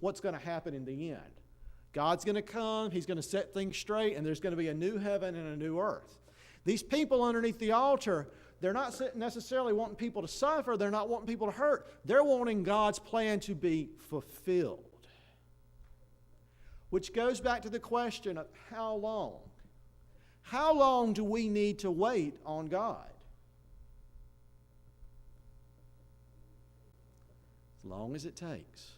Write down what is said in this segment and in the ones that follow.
what's going to happen in the end. God's going to come, He's going to set things straight, and there's going to be a new heaven and a new earth. These people underneath the altar, they're not necessarily wanting people to suffer. They're not wanting people to hurt. They're wanting God's plan to be fulfilled. Which goes back to the question of how long? How long do we need to wait on God? As long as it takes.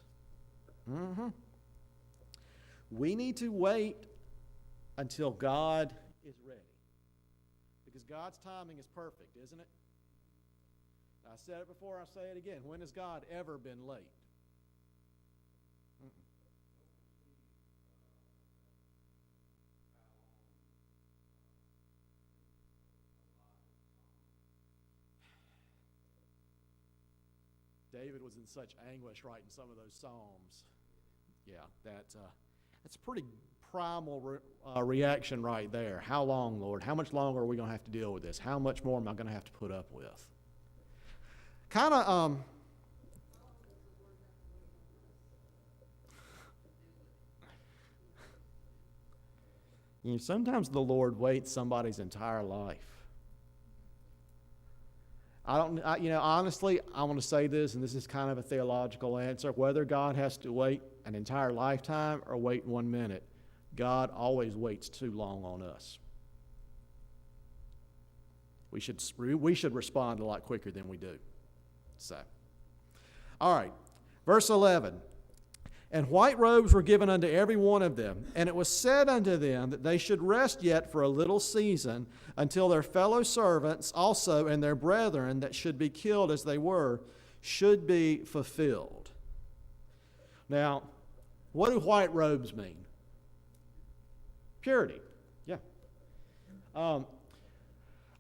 We need to wait until God is ready. Because God's timing is perfect, isn't it? I said it before, I'll say it again. When has God ever been late? David was in such anguish writing some of those Psalms. Yeah, that's a pretty primal reaction right there. How long, Lord? How much longer are we going to have to deal with this? How much more am I going to have to put up with? Kind of, sometimes the Lord waits somebody's entire life. Honestly, I want to say this, and this is kind of a theological answer. Whether God has to wait an entire lifetime or wait 1 minute, God always waits too long on us. We should respond a lot quicker than we do. So, all right, verse 11. And white robes were given unto every one of them, and it was said unto them that they should rest yet for a little season, until their fellow servants also and their brethren that should be killed as they were should be fulfilled. Now, what do white robes mean? Purity. Yeah.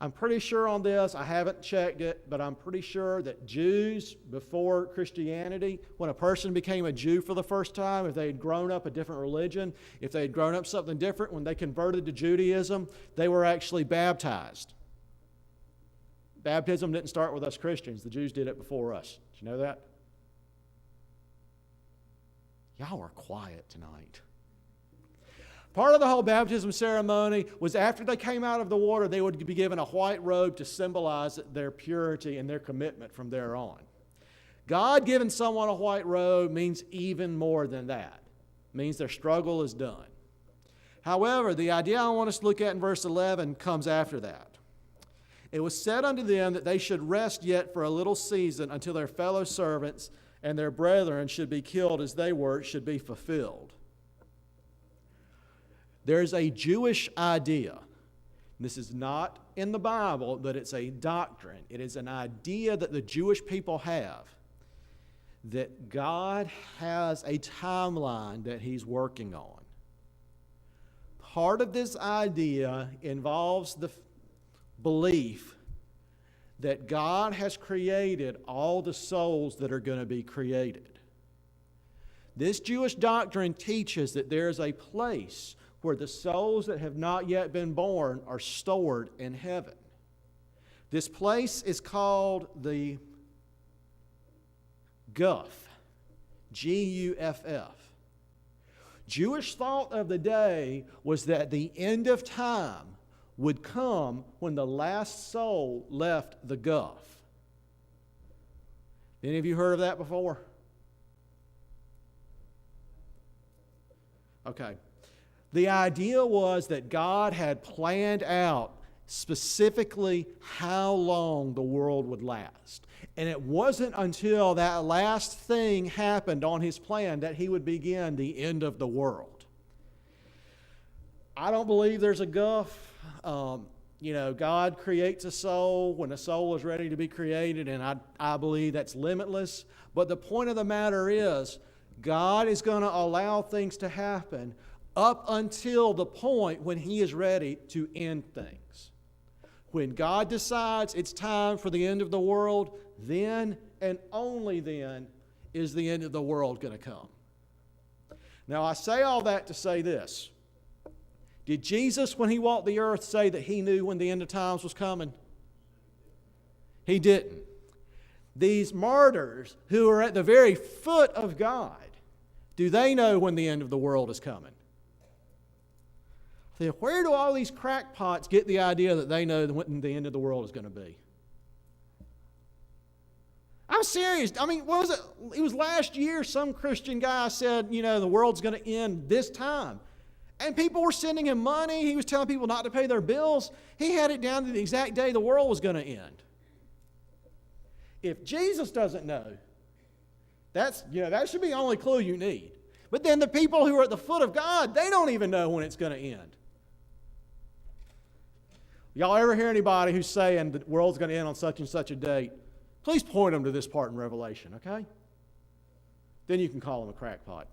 I'm pretty sure on this, I haven't checked it, but I'm pretty sure that Jews, before Christianity, when a person became a Jew for the first time, if they had grown up a different religion, if they had grown up something different, when they converted to Judaism, they were actually baptized. Baptism didn't start with us Christians. The Jews did it before us. Did you know that? Y'all are quiet tonight. Part of the whole baptism ceremony was after they came out of the water, they would be given a white robe to symbolize their purity and their commitment from there on. God giving someone a white robe means even more than that. It means their struggle is done. However, the idea I want us to look at in verse 11 comes after that. It was said unto them that they should rest yet for a little season until their fellow servants and their brethren should be killed as they were, should be fulfilled. There's a Jewish idea. This is not in the Bible, but it's a doctrine. It is an idea that the Jewish people have, that God has a timeline that He's working on. Part of this idea involves the belief that God has created all the souls that are going to be created. This Jewish doctrine teaches that there is a place where the souls that have not yet been born are stored in heaven. This place is called the Guff, G-U-F-F. Jewish thought of the day was that the end of time would come when the last soul left the Guff. Any of you heard of that before? Okay. The idea was that God had planned out specifically how long the world would last. And it wasn't until that last thing happened on His plan that He would begin the end of the world. I don't believe there's a Guff. God creates a soul when a soul is ready to be created, and I believe that's limitless. But the point of the matter is, God is going to allow things to happen up until the point when He is ready to end things. When God decides it's time for the end of the world, then and only then is the end of the world going to come. Now, I say all that to say this. Did Jesus, when He walked the earth, say that He knew when the end of times was coming? He didn't. These martyrs who are at the very foot of God, Do they know when the end of the world is coming? So where do all these crackpots get the idea that they know when the end of the world is going to be? I'm serious. I mean, what was it? It was last year some Christian guy said, the world's going to end this time. And people were sending him money. He was telling people not to pay their bills. He had it down to the exact day the world was going to end. If Jesus doesn't know, that should be the only clue you need. But then the people who are at the foot of God, they don't even know when it's going to end. Y'all ever hear anybody who's saying the world's going to end on such and such a date? Please point them to this part in Revelation, okay? Then you can call them a crackpot.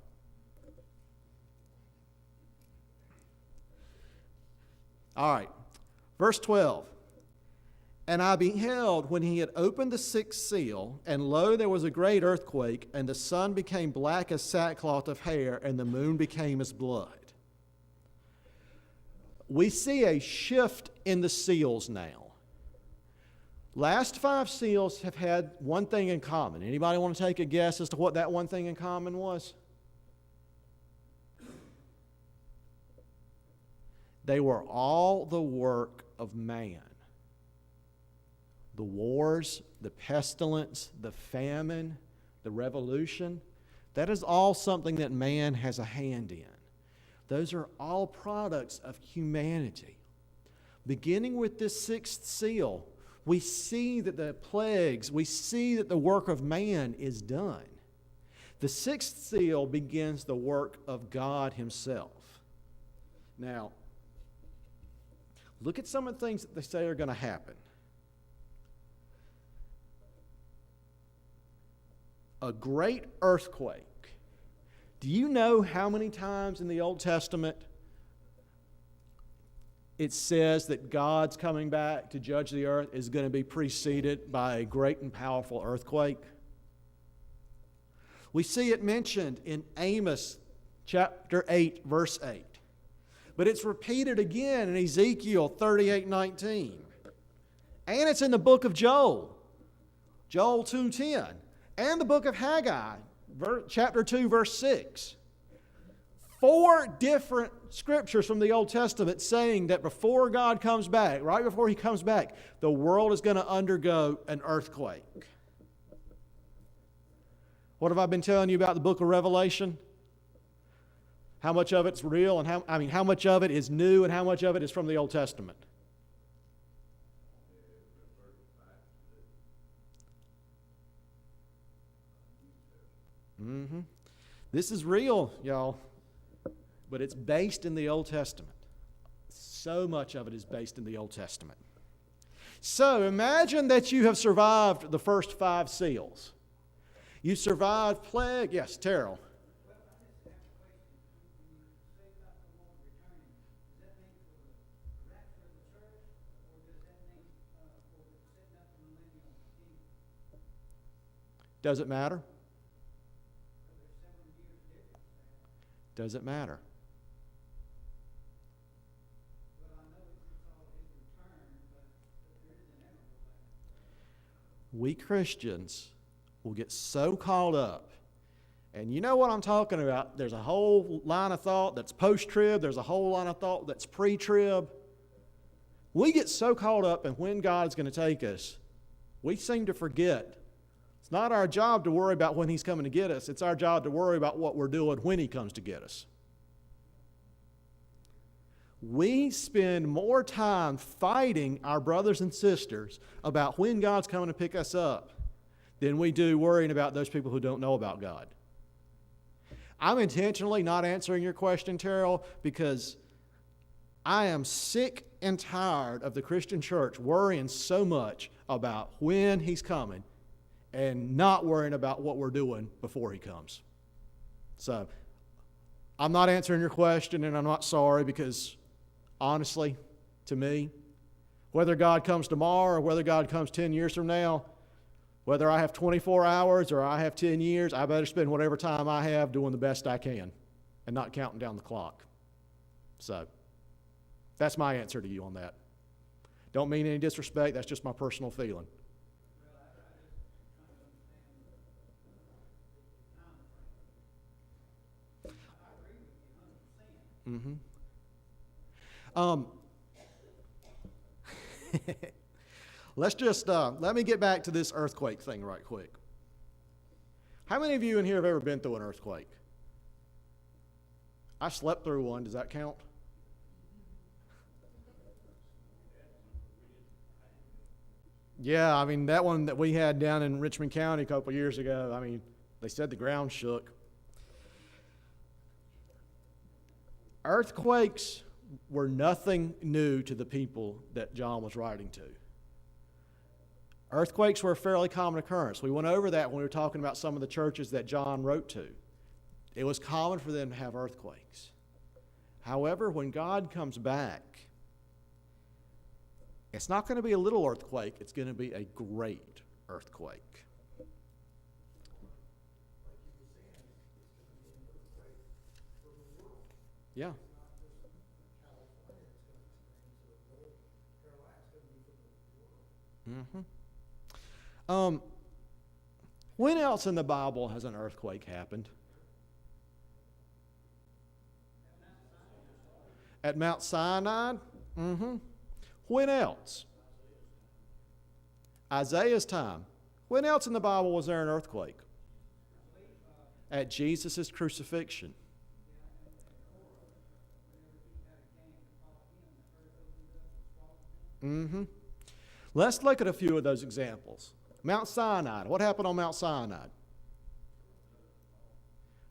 All right, verse 12. And I beheld when he had opened the sixth seal, and lo, there was a great earthquake, and the sun became black as sackcloth of hair, and the moon became as blood. We see a shift in the seals now. Last 5 seals have had one thing in common. Anybody want to take a guess as to what that one thing in common was? They were all the work of man. The wars, the pestilence, the famine, the revolution, that is all something that man has a hand in. Those are all products of humanity. Beginning with this 6th seal, we see that the plagues, we see that the work of man is done. The 6th seal begins the work of God himself. Now, look at some of the things that they say are going to happen. A great earthquake. Do you know how many times in the Old Testament it says that God's coming back to judge the earth is going to be preceded by a great and powerful earthquake? We see it mentioned in Amos chapter 8, verse 8. But it's repeated again in Ezekiel 38:19. And it's in the book of Joel, Joel 2:10. And the book of Haggai, chapter 2, verse 6. 4 different scriptures from the Old Testament saying that before God comes back, right before he comes back, the world is going to undergo an earthquake. What have I been telling you about the book of Revelation? How much of it's real and how much of it is new and how much of it is from the Old Testament? This is real, y'all, but it's based in the Old Testament. So much of it is based in the Old Testament. So imagine that you have survived the first 5 seals. You survived plague. Yes, Terrell. Does it matter? Does it matter? We Christians will get so caught up, and you know what I'm talking about. There's a whole line of thought that's post-trib. There's a whole line of thought that's pre-trib. We get so caught up in when God's going to take us, we seem to forget. It's not our job to worry about when he's coming to get us. It's our job to worry about what we're doing when he comes to get us. We spend more time fighting our brothers and sisters about when God's coming to pick us up than we do worrying about those people who don't know about God. I'm intentionally not answering your question, Terrell, because I am sick and tired of the Christian church worrying so much about when he's coming and not worrying about what we're doing before he comes. So, I'm not answering your question, and I'm not sorry, because honestly, to me, whether God comes tomorrow or whether God comes 10 years from now, whether I have 24 hours or I have 10 years, I better spend whatever time I have doing the best I can and not counting down the clock. So, that's my answer to you on that. Don't mean any disrespect, that's just my personal feeling. Mm-hmm. Let's just, let me get back to this earthquake thing right quick. How many of you in here have ever been through an earthquake? I slept through one. Does that count? Yeah, I mean, that one that we had down in Richmond County a couple years ago, I mean, they said the ground shook. Earthquakes were nothing new to the people that John was writing to. Earthquakes were a fairly common occurrence. We went over that when we were talking about some of the churches that John wrote to. It was common for them to have earthquakes. However, when God comes back, it's not going to be a little earthquake, it's going to be a great earthquake. Yeah. Mm-hmm. When else in the Bible has an earthquake happened? At Mount Sinai? Mm-hmm. When else? Isaiah's time. When else in the Bible was there an earthquake? At Jesus' crucifixion. Mm-hmm. Let's look at a few of those examples. Mount Sinai. What happened on Mount Sinai?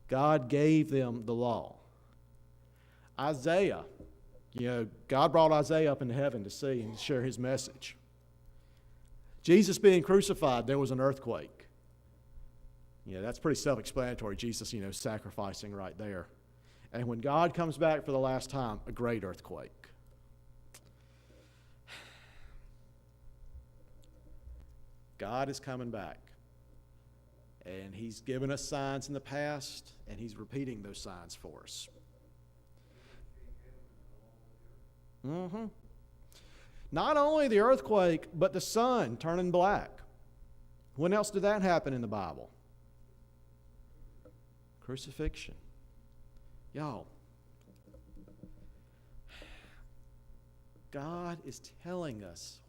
God gave them the law. Isaiah. God brought Isaiah up into heaven to see and share his message. Jesus being crucified, there was an earthquake. That's pretty self-explanatory. Jesus, sacrificing right there. And when God comes back for the last time, a great earthquake. God is coming back. And he's given us signs in the past, and he's repeating those signs for us. Mm-hmm. Not only the earthquake, but the sun turning black. When else did that happen in the Bible? Crucifixion. Y'all, God is telling us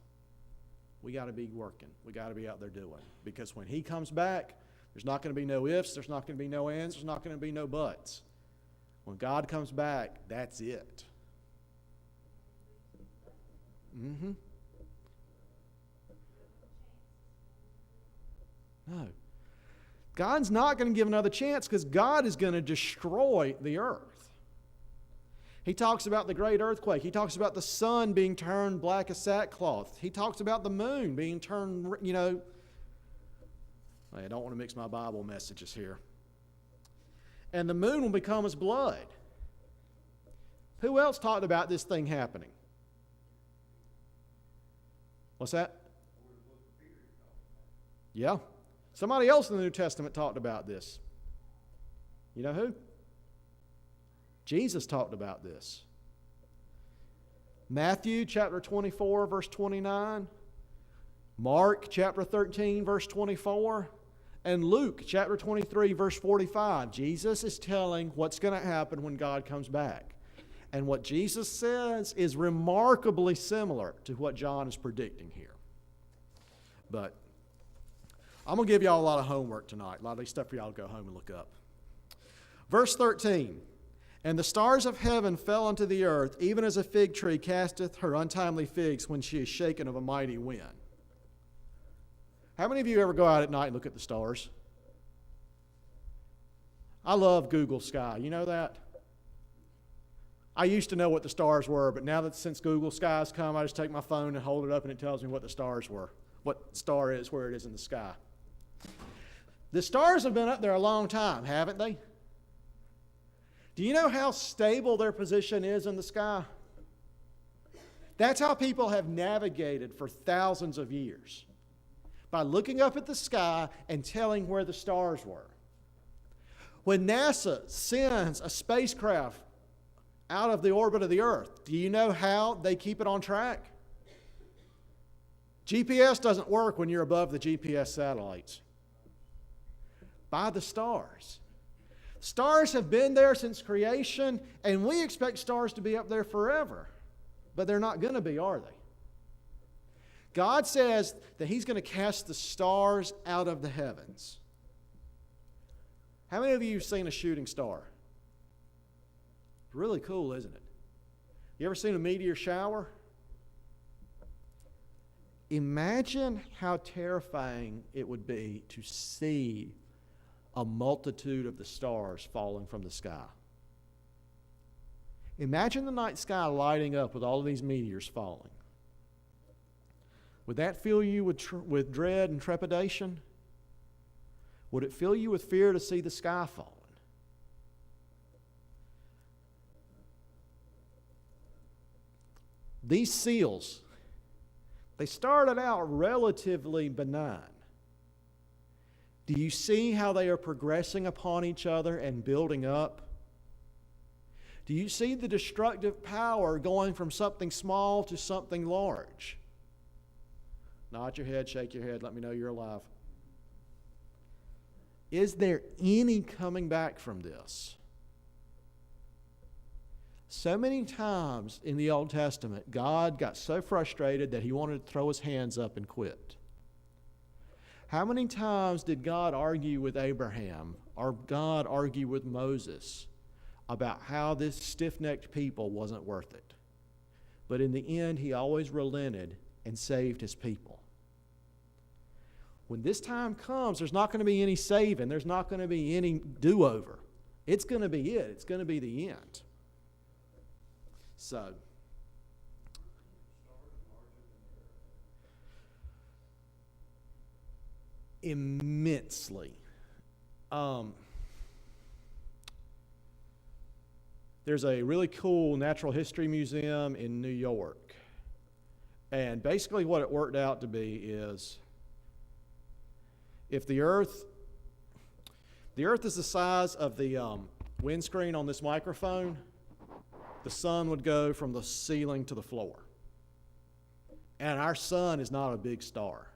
we got to be working. We got to be out there doing. Because when he comes back, there's not going to be no ifs, there's not going to be no ands, there's not going to be no buts. When God comes back, that's it. Mm-hmm. No. God's not going to give another chance because God is going to destroy the earth. He talks about the great earthquake. He talks about the sun being turned black as sackcloth. He talks about the moon being turned, I don't want to mix my Bible messages here. And the moon will become as blood. Who else talked about this thing happening? What's that? Yeah. Somebody else in the New Testament talked about this. You know who? Jesus talked about this. Matthew chapter 24, verse 29. Mark chapter 13, verse 24. And Luke chapter 23, verse 45. Jesus is telling what's going to happen when God comes back. And what Jesus says is remarkably similar to what John is predicting here. But I'm going to give y'all a lot of homework tonight. A lot of these stuff for y'all to go home and look up. Verse 13. And the stars of heaven fell unto the earth, even as a fig tree casteth her untimely figs when she is shaken of a mighty wind. How many of you ever go out at night and look at the stars? I love Google Sky. You know that? I used to know what the stars were, but now that since Google Sky's come, I just take my phone and hold it up and it tells me what the stars were, what star is, where it is in the sky. The stars have been up there a long time, haven't they? Do you know how stable their position is in the sky? That's how people have navigated for thousands of years. By looking up at the sky and telling where the stars were. When NASA sends a spacecraft out of the orbit of the Earth, do you know how they keep it on track? GPS doesn't work when you're above the GPS satellites. By the stars. Stars have been there since creation, and we expect stars to be up there forever. But they're not going to be, are they? God says that He's going to cast the stars out of the heavens. How many of you have seen a shooting star? It's really cool, isn't it? You ever seen a meteor shower? Imagine how terrifying it would be to see a multitude of the stars falling from the sky. Imagine the night sky lighting up with all of these meteors falling. Would that fill you with dread and trepidation? Would it fill you with fear to see the sky falling? These seals, they started out relatively benign. Do you see how they are progressing upon each other and building up? Do you see the destructive power going from something small to something large? Nod your head, shake your head, let me know you're alive. Is there any coming back from this? So many times in the Old Testament, God got so frustrated that He wanted to throw His hands up and quit. How many times did God argue with Abraham or God argue with Moses about how this stiff-necked people wasn't worth it? But in the end, He always relented and saved His people. When this time comes, there's not going to be any saving. There's not going to be any do-over. It's going to be it. It's going to be the end. So, immensely. There's a really cool natural history museum in New York. And basically what it worked out to be is if the Earth is the size of the windscreen on this microphone, the sun would go from the ceiling to the floor. And our sun is not a big star.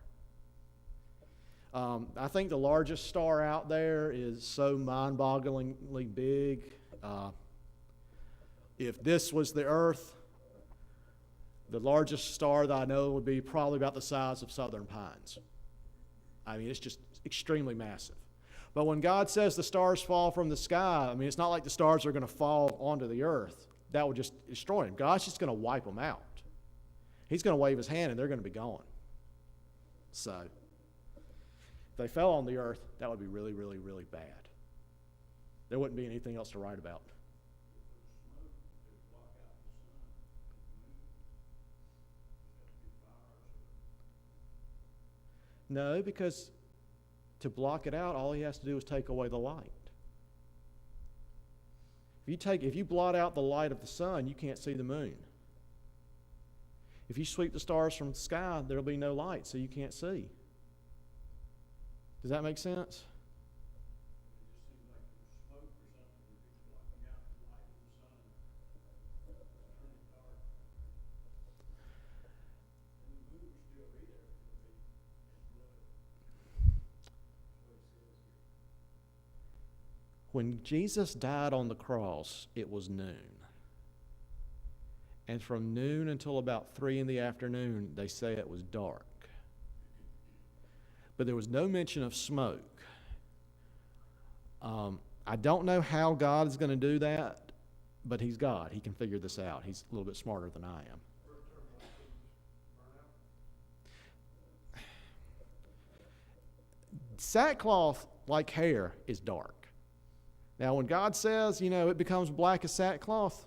I think the largest star out there is so mind-bogglingly big. If this was the Earth, the largest star that I know would be probably about the size of Southern Pines. I mean, it's just extremely massive. But when God says the stars fall from the sky, I mean, it's not like the stars are going to fall onto the earth. That would just destroy them. God's just going to wipe them out. He's going to wave His hand and they're going to be gone. So, if they fell on the earth, that would be really, really, really bad. There wouldn't be anything else to write about. No, because to block it out, all He has to do is take away the light. If you blot out the light of the sun, you can't see the moon. If you sweep the stars from the sky, there'll be no light, so you can't see. Does that make sense? When Jesus died on the cross, it was noon. And from noon until about 3 in the afternoon, they say it was dark. But there was no mention of smoke. I don't know how God is going to do that, but He's God. He can figure this out. He's a little bit smarter than I am. Sackcloth, like hair, is dark. Now, when God says, it becomes black as sackcloth,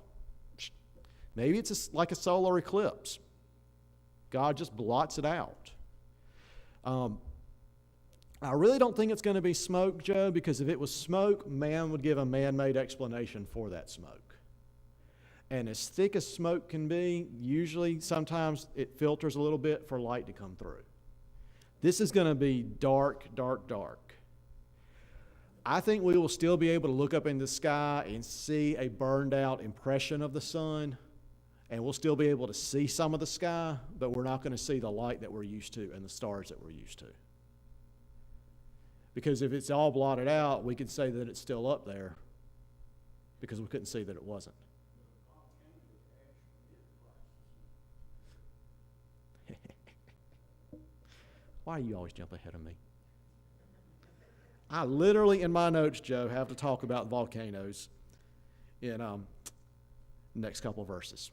maybe it's like a solar eclipse. God just blots it out. I really don't think it's going to be smoke, Joe, because if it was smoke, man would give a man-made explanation for that smoke. And as thick as smoke can be, usually, sometimes it filters a little bit for light to come through. This is going to be dark, dark, dark. I think we will still be able to look up in the sky and see a burned out impression of the sun, and we'll still be able to see some of the sky, but we're not going to see the light that we're used to and the stars that we're used to. Because if it's all blotted out, we could say that it's still up there, because we couldn't see that it wasn't. Why do you always jump ahead of me? I literally, in my notes, Joe, have to talk about volcanoes in next couple of verses.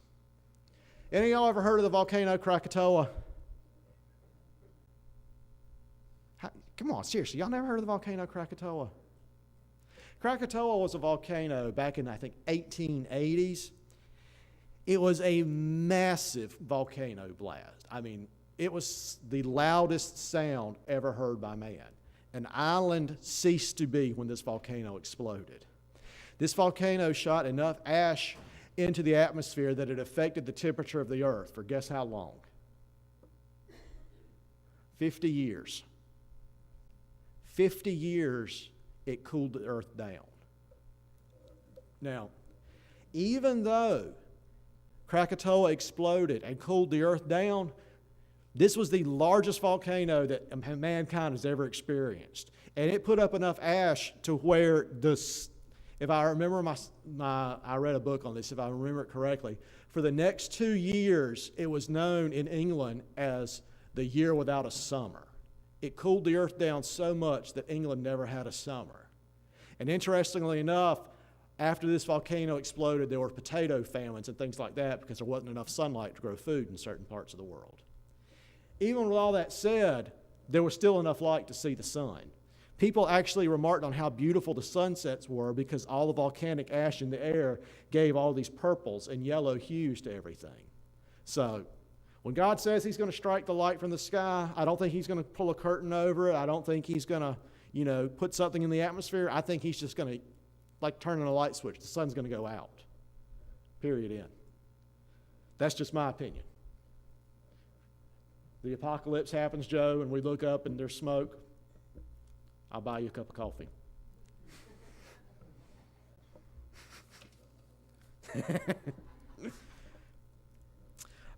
Any of y'all ever heard of the volcano Krakatoa? Come on, seriously, y'all never heard of the volcano Krakatoa? Krakatoa was a volcano back in, I think, 1880s. It was a massive volcano blast. I mean, it was the loudest sound ever heard by man. An island ceased to be when this volcano exploded. This volcano shot enough ash into the atmosphere that it affected the temperature of the earth for guess how long? 50 years. 50 years it cooled the earth down. Now, even though Krakatoa exploded and cooled the earth down, this was the largest volcano that mankind has ever experienced. And it put up enough ash to where if I remember I read a book on this, if I remember it correctly, for the next 2 years, it was known in England as the year without a summer. It cooled the earth down so much that England never had a summer. And interestingly enough, after this volcano exploded, there were potato famines and things like that because there wasn't enough sunlight to grow food in certain parts of the world. Even with all that said, there was still enough light to see the sun. People actually remarked on how beautiful the sunsets were because all the volcanic ash in the air gave all these purples and yellow hues to everything. So, when God says He's going to strike the light from the sky, I don't think He's going to pull a curtain over it. I don't think He's going to, put something in the atmosphere. I think He's just going to, like turning a light switch, the sun's going to go out. Period, end. That's just my opinion. The apocalypse happens, Joe, and we look up and there's smoke. I'll buy you a cup of coffee.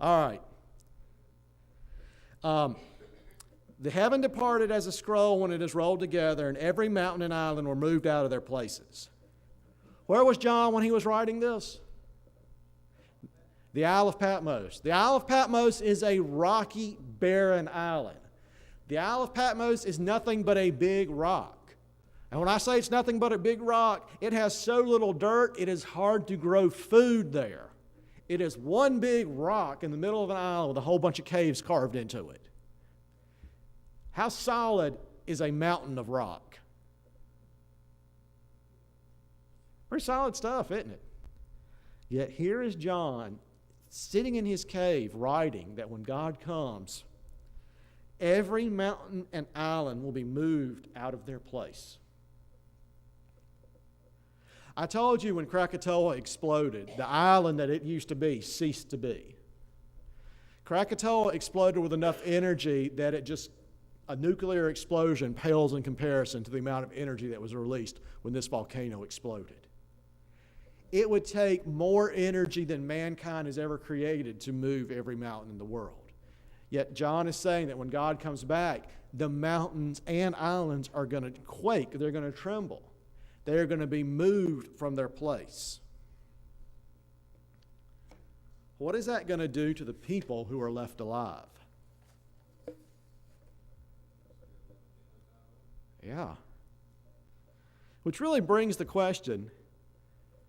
All right. The heaven departed as a scroll when it is rolled together, and every mountain and island were moved out of their places. Where was John when he was writing this? The Isle of Patmos. The Isle of Patmos is a rocky, barren island. The Isle of Patmos is nothing but a big rock. And when I say it's nothing but a big rock, it has so little dirt, it is hard to grow food there. It is one big rock in the middle of an island with a whole bunch of caves carved into it. How solid is a mountain of rock? Pretty solid stuff, isn't it? Yet here is John sitting in his cave writing that when God comes, every mountain and island will be moved out of their place. I told you when Krakatoa exploded, the island that it used to be ceased to be. Krakatoa exploded with enough energy that a nuclear explosion pales in comparison to the amount of energy that was released when this volcano exploded. It would take more energy than mankind has ever created to move every mountain in the world. Yet John is saying that when God comes back, the mountains and islands are going to quake. They're going to tremble. They're going to be moved from their place. What is that going to do to the people who are left alive? Yeah. Which really brings the question,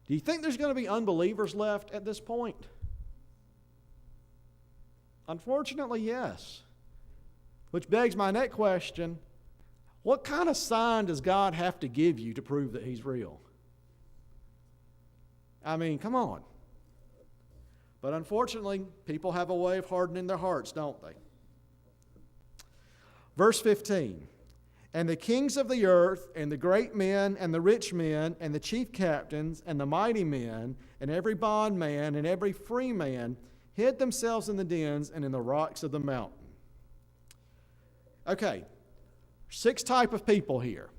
do you think there's going to be unbelievers left at this point? Unfortunately, yes. Which begs my next question, what kind of sign does God have to give you to prove that He's real? I mean, come on. But unfortunately, people have a way of hardening their hearts, don't they? Verse 15. And the kings of the earth, and the great men, and the rich men, and the chief captains, and the mighty men, and every bondman, and every free man, hid themselves in the dens and in the rocks of the mountain. Okay, 6 types of people here.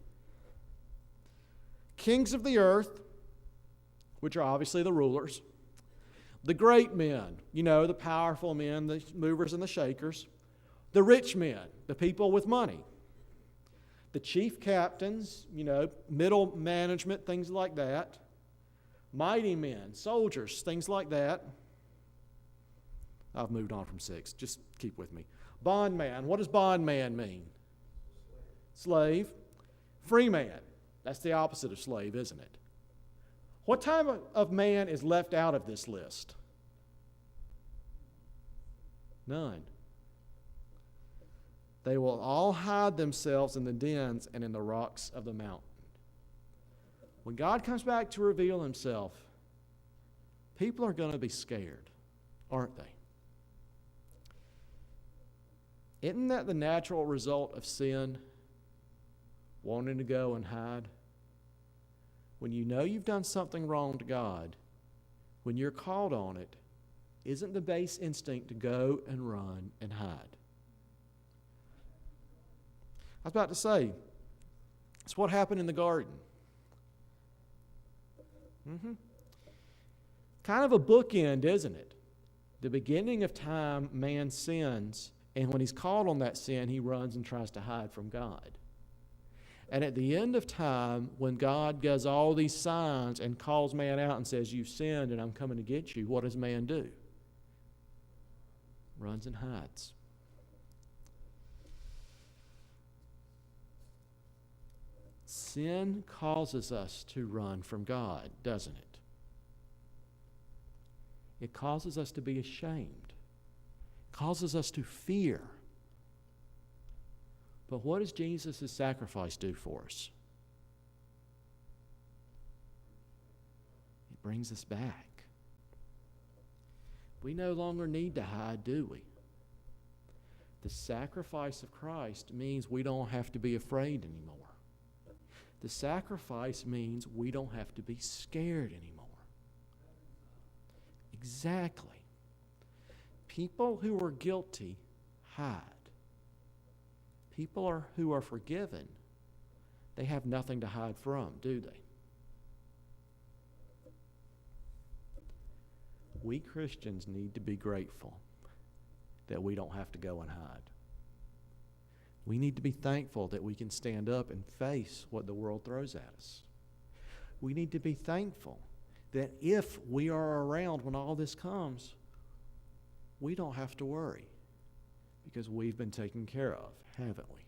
Kings of the earth, which are obviously the rulers. The great men, the powerful men, the movers and the shakers. The rich men, the people with money. The chief captains, middle management, things like that. mighty men, soldiers, things like that. I've moved on from 6. Just keep with me. Bondman. What does bondman mean? Slave. Free man. That's the opposite of slave, isn't it? What type of man is left out of this list? None. They will all hide themselves in the dens and in the rocks of the mountain. When God comes back to reveal himself, people are going to be scared, aren't they? Isn't that the natural result of sin? Wanting to go and hide? When you know you've done something wrong to God, when you're called on it, isn't the base instinct to go and run and hide? I was about to say, it's what happened in the garden. Kind of a bookend, isn't it? The beginning of time, man sins, and when he's called on that sin, he runs and tries to hide from God. And at the end of time, when God does all these signs and calls man out and says, you've sinned and I'm coming to get you, what does man do? Runs and hides. Sin causes us to run from God, doesn't it? It causes us to be ashamed. It causes us to fear. But what does Jesus' sacrifice do for us? It brings us back. We no longer need to hide, do we? The sacrifice of Christ means we don't have to be afraid anymore. The sacrifice means we don't have to be scared anymore. Exactly. People who are guilty hide. People who are forgiven, they have nothing to hide from, do they? We Christians need to be grateful that we don't have to go and hide. We need to be thankful that we can stand up and face what the world throws at us. We need to be thankful that if we are around when all this comes, we don't have to worry because we've been taken care of, haven't we?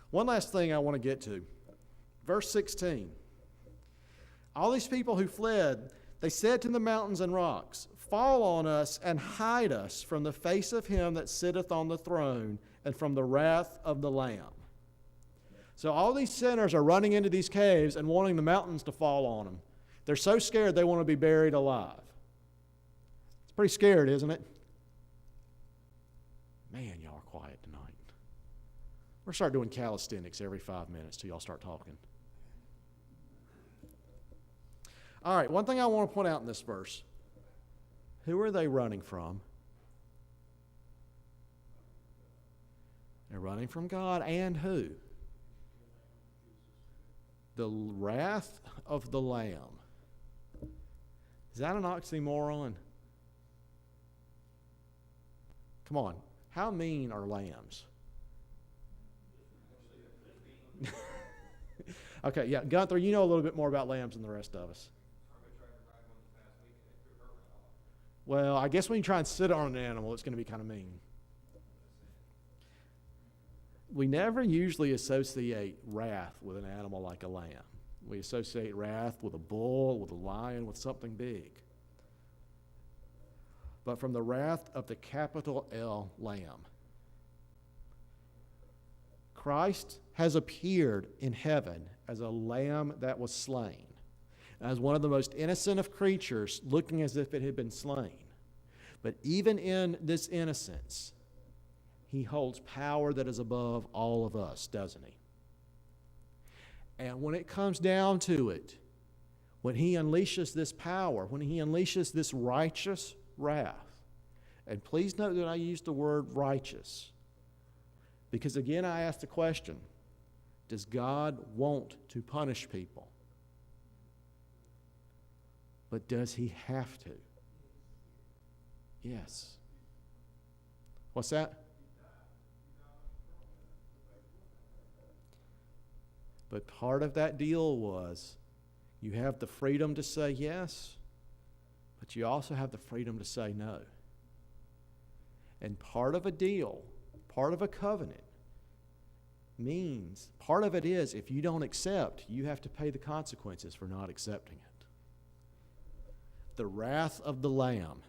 One last thing I want to get to. Verse 16. All these people who fled, they said to the mountains and rocks, fall on us and hide us from the face of him that sitteth on the throne and from the wrath of the Lamb. So all these sinners are running into these caves and wanting the mountains to fall on them. They're so scared they want to be buried alive. It's pretty scared, isn't it? Man, y'all are quiet tonight. We're going to start doing calisthenics every 5 minutes till y'all start talking. All right, one thing I want to point out in this verse. Who are they running from? They're running from God and who? The wrath of the Lamb. Is that an oxymoron? Come on. How mean are lambs? Okay, yeah, Gunther, you know a little bit more about lambs than the rest of us. Well, I guess when you try and sit on an animal, it's going to be kind of mean. We never usually associate wrath with an animal like a lamb. We associate wrath with a bull, with a lion, with something big. But from the wrath of the capital L Lamb. Christ has appeared in heaven as a lamb that was slain, as one of the most innocent of creatures, looking as if it had been slain. But even in this innocence, he holds power that is above all of us, doesn't he? And when it comes down to it, when he unleashes this power, when he unleashes this righteous wrath, and please note that I use the word righteous, because again I ask the question, does God want to punish people? But does he have to? Yes. What's that? But part of that deal was You have the freedom to say yes, but you also have the freedom to say no. And part of a deal, part of a covenant, means, part of it is, if you don't accept, you have to pay the consequences for not accepting it. The wrath of the Lamb,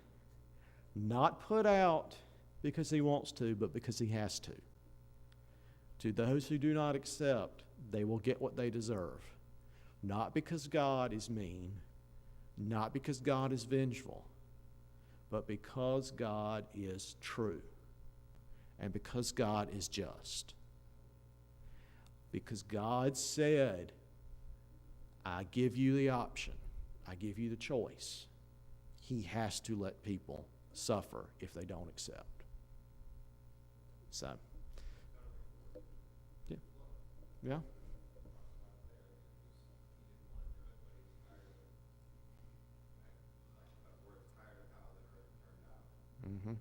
not put out because he wants to, but because he has to. To those who do not accept, they will get what they deserve. Not because God is mean, not because God is vengeful, but because God is true and because God is just. Because God said, I give you the option, I give you the choice. He has to let people suffer if they don't accept. So, yeah. Mm-hmm.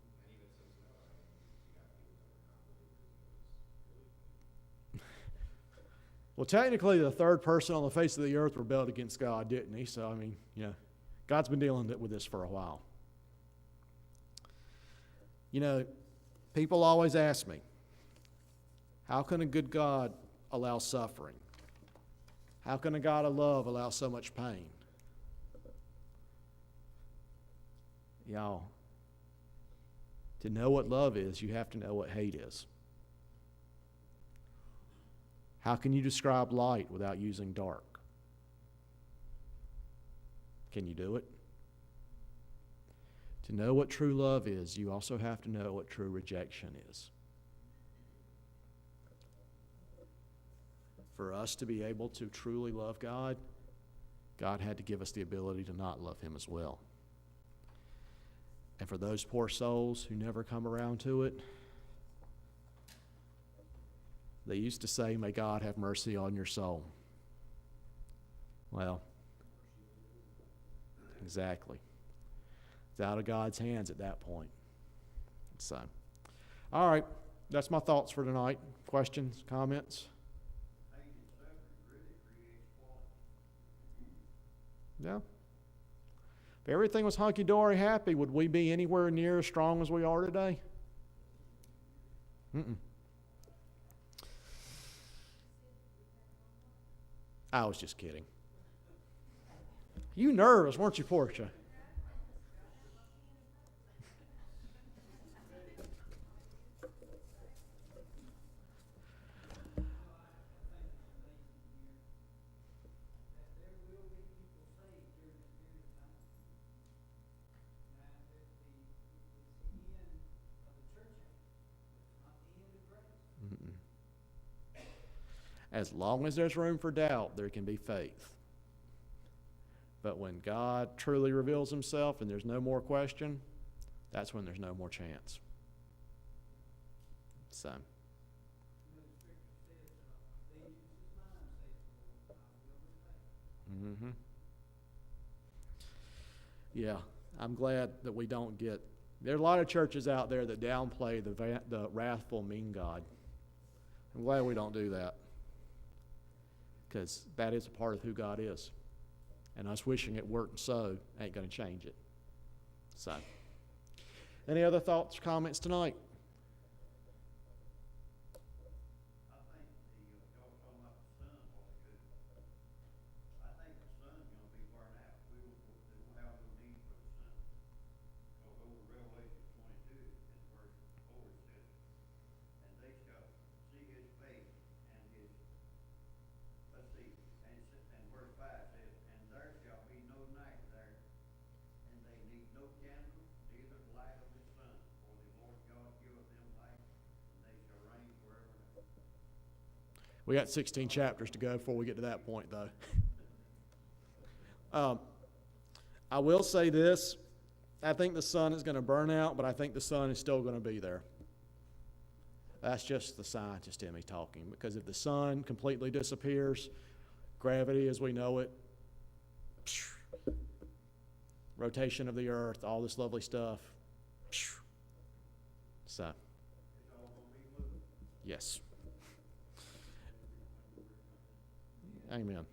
Well, technically, the third person on the face of the earth rebelled against God, didn't he? So, God's been dealing with this for a while. People always ask me, how can a good God allow suffering? How can a God of love allow so much pain? Y'all, to know what love is, you have to know what hate is. How can you describe light without using dark? Can you do it? To know what true love is, you also have to know what true rejection is. For us to be able to truly love God, God had to give us the ability to not love him as well. And for those poor souls who never come around to it, they used to say, may God have mercy on your soul. Well, exactly. It's out of God's hands at that point. So, all right, that's my thoughts for tonight. Questions, comments? Yeah. If everything was hunky-dory happy, would we be anywhere near as strong as we are today? Mm-mm. I was just kidding. You nervous, weren't you, Portia? As long as there's room for doubt, there can be faith. But when God truly reveals himself and there's no more question, that's when there's no more chance. So. Mm-hmm. Yeah, I'm glad that we don't get. There are a lot of churches out there that downplay the wrathful, mean God. I'm glad we don't do that, because that is a part of who God is. And us wishing it weren't so ain't going to change it. So, any other thoughts, comments tonight? We got 16 chapters to go before we get to that point, though. I will say this. I think the sun is going to burn out, but I think the sun is still going to be there. That's just the scientist in me talking. Because if the sun completely disappears, gravity as we know it, rotation of the earth, all this lovely stuff. So, yes. Amen.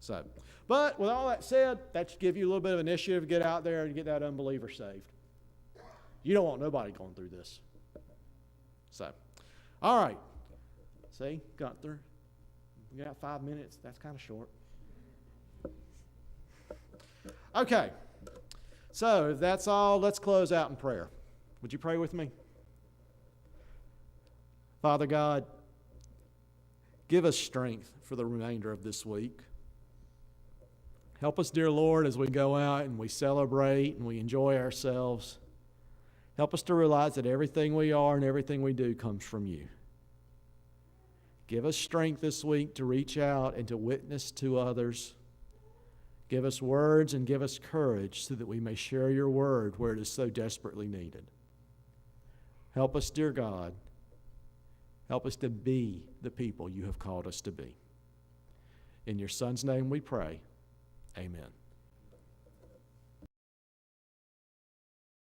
So, But with all that said, that should give you a little bit of initiative to get out there and get that unbeliever saved. You don't want nobody going through this. So, all right. See, got through. We got 5 minutes. That's kind of short. Okay. So, if that's all, let's close out in prayer. Would you pray with me? Father God, give us strength for the remainder of this week. Help us, dear Lord, as we go out and we celebrate and we enjoy ourselves. Help us to realize that everything we are and everything we do comes from you. Give us strength this week to reach out and to witness to others. Give us words and give us courage so that we may share your word where it is so desperately needed. Help us, dear God. Help us to be the people you have called us to be. In your Son's name we pray. Amen.